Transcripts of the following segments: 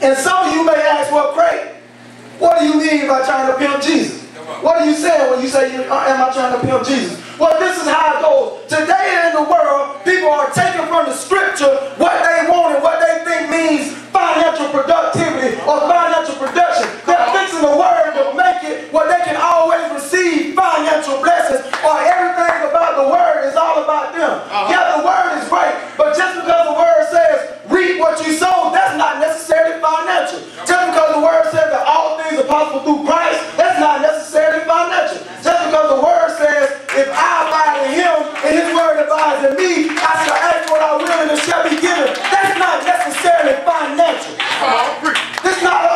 And some of you may ask, well, Craig, what do you mean by trying to pimp Jesus? What are you saying when you say, am I trying to pimp Jesus? Well, this is how it goes. Today in the world, people are taking from the scripture what they want and what they think means financial productivity or financial production. They're fixing the word to make it where they can always receive financial blessings, or everything about the word is all about them. Yeah, the word is great, but just because the word says, reap what you sow, that's not necessarily financial. Just because the word says that all things are possible through Christ, that's not necessarily financial. Just because the word says, if I abide in him and his word abides in me, I shall ask what I will and it shall be given. That's not necessarily financial. It's not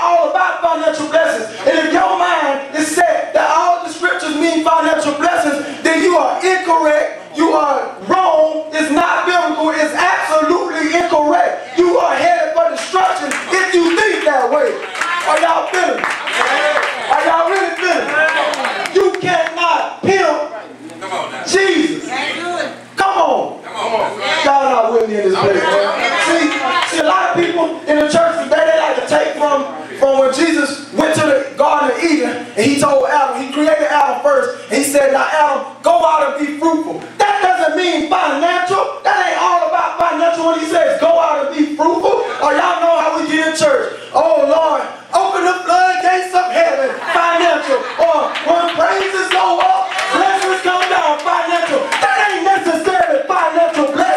all about financial blessings. And if your mind is set that all the scriptures mean financial blessings, then you are incorrect. You are wrong. It's not biblical. It's absolutely incorrect. You are headed for destruction if you think that way. Are y'all feeling it? Are y'all really feeling it? You cannot pimp Jesus. Come on. Y'all not with me in this place. See, a lot of people in the church today, they like to take from when Jesus went to the Garden of Eden and he told Adam, he created Adam first, and he said, now Adam, go out and be fruitful. That doesn't mean financial. That ain't all about financial when he says go out and be fruitful. Or y'all know how we get in church. Oh Lord, open the floodgates of heaven, financial. Or when praises go up, blessings come down, financial. That ain't necessarily financial blessings.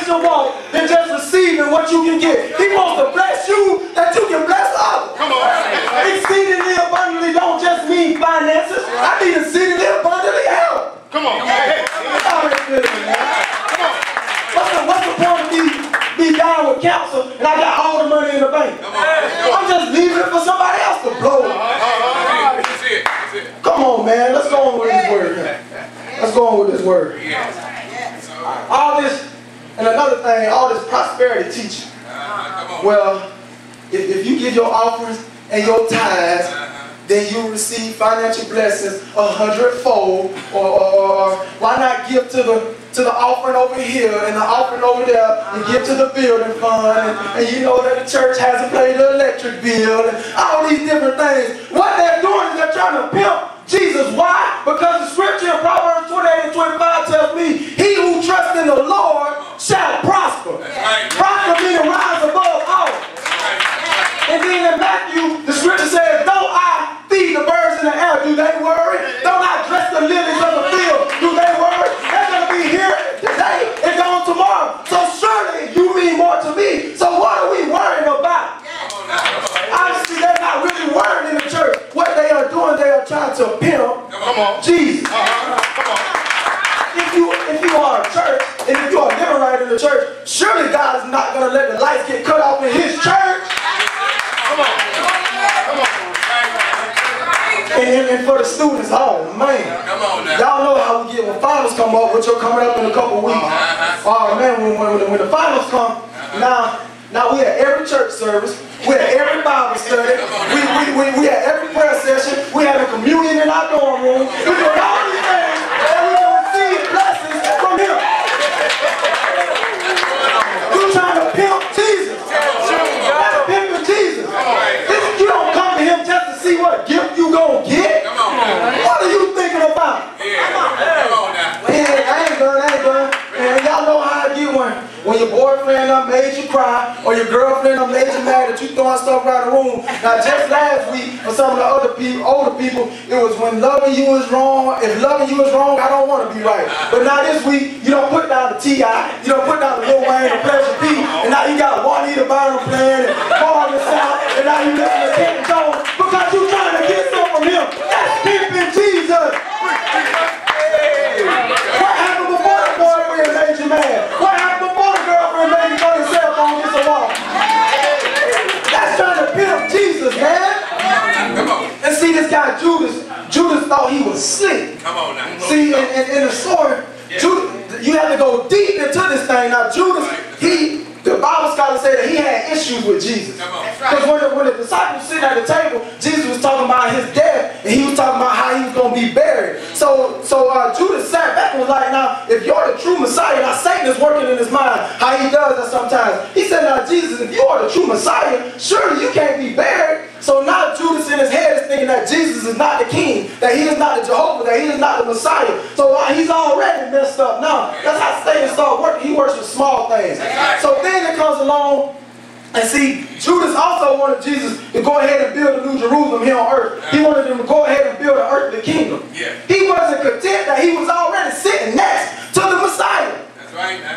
Walk than just receiving what you can get. He wants to bless you that you can bless others. Come on. Exceedingly abundantly don't just mean finances. I mean exceedingly abundantly help. Come on. Hey. Come on. What's the point of me down with counsel and I got all the money in the bank? I'm just leaving it for somebody else to blow it. Come on, man. Let's go on with this word. Let's go on with this word. All this. And another thing, all this prosperity teaching. Well, if you give your offerings and your tithes, then you receive financial blessings 100-fold. Or why not give to the offering over here and the offering over there, and give to the building fund, and you know that the church hasn't paid the electric bill, and all these different things. What they're doing is they're trying to pimp Jesus. Why? Because the scripture in Proverbs 28 and 25 tells me, he who trusts in the Lord shall prosper. Prosper meaning rise above all. And then in Matthew, the scripture says, though I feed the birds in the air, do they worry? Though I dress the lilies of the field, do they worry? They're going to be here today and gone tomorrow. So surely you mean more to me. So what are we worrying about? Obviously, they're not really worried in the church. What they are doing, they are trying to pimp Jesus. If you are a church, and if you are living right in the church, surely God is not going to let the lights get cut off in his church. Come on. And for the students, oh man. Y'all know how we get when finals come up, which are coming up in a couple weeks. Oh man, when the finals come, now we at every church service, we at every Bible study, we at every prayer session, we have a communion in our dorm room, we doing all these things, and we can receive blessings from him. You're trying to pimp Jesus. That's pimping Jesus. You don't come to him just to see what gift you gonna get. What are you thinking about? I ain't done. And y'all know how I get when your boyfriend done made you cry, or your girlfriend done made you mad that you throwing stuff around the room. Now just last week, for some of the other people, older people, it was when loving you is wrong. If loving you is wrong, I don't want to be right. But now this week, you don't put down the T.I., you don't put down the Lil Wayne and Pleasure P, and now you got Juanita Bynum playing and Marvin South, and now you listen to Ken Jones because you trying to get something from him. That's pimping Jesus. What happened before the boyfriend made you mad? What happened before the girlfriend made you throw your cell phone against the wall? That's trying to pimp Jesus, man. And see, this guy Judas thought he was slick. Come on now. See, in the story, Judas, you have to go deep into this thing. Now, Judas, the Bible scholars say said that he had issues with Jesus. Because when the disciples sitting at the table, Jesus was talking about his death, and he was talking about how he was going to be buried. So Judas sat back and was like, now, if you're the true Messiah, now Satan is working in his mind, how he does that sometimes. He said, now Jesus, if you are the true Messiah, surely you can't be buried. So now Judas in his head is thinking that Jesus is not the king, that he is not the Jehovah, that he is not the Messiah. So he's already messed up now. That's how Satan starts working. He works with small things. So then it comes along, and see, Judas also wanted Jesus to go ahead and build a new Jerusalem here on earth. He wanted him to go ahead and build an earthly kingdom. He wasn't content that he was already sitting next to the Messiah.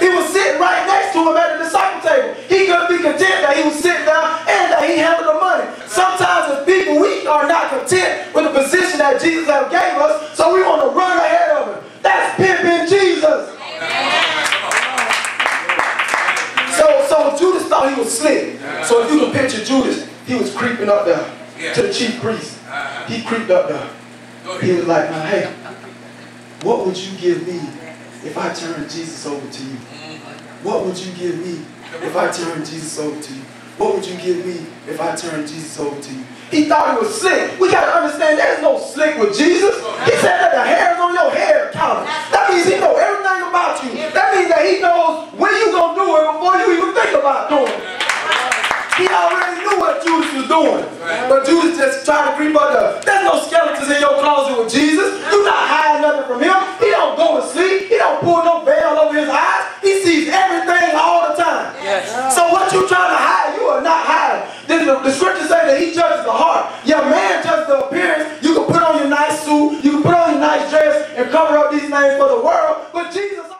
He was sitting right next to him at the disciple table. He couldn't be content that he was sitting down and that he handled the money. Sometimes as people, we are not content with the position that Jesus has gave us, so we want to run ahead of him. That's pimping Jesus. So Judas thought he was slick. So if you can picture Judas, he was creeping up there to the chief priest. He creeped up there. He was like, now, hey, what would you give me if I turn Jesus over to you? What would you give me if I turn Jesus over to you? What would you give me if I turn Jesus over to you? He thought he was slick. We got to understand there's no slick with Jesus. He said that the hairs on your head count. That means he knows everything about you. That means that he knows when you're going to do it before you even think about doing it. He already knew what Judas was doing. But Judas just tried to creep up there. There's no skeletons in your closet with Jesus. You're not hiding nothing from him. He don't go to sleep. He don't pull no veil over his eyes. He sees everything all the time. So what you trying to hide, you are not hiding. The scripture says that he judges the heart. Your man judges the appearance. You can put on your nice suit. You can put on your nice dress and cover up these things for the world. But Jesus...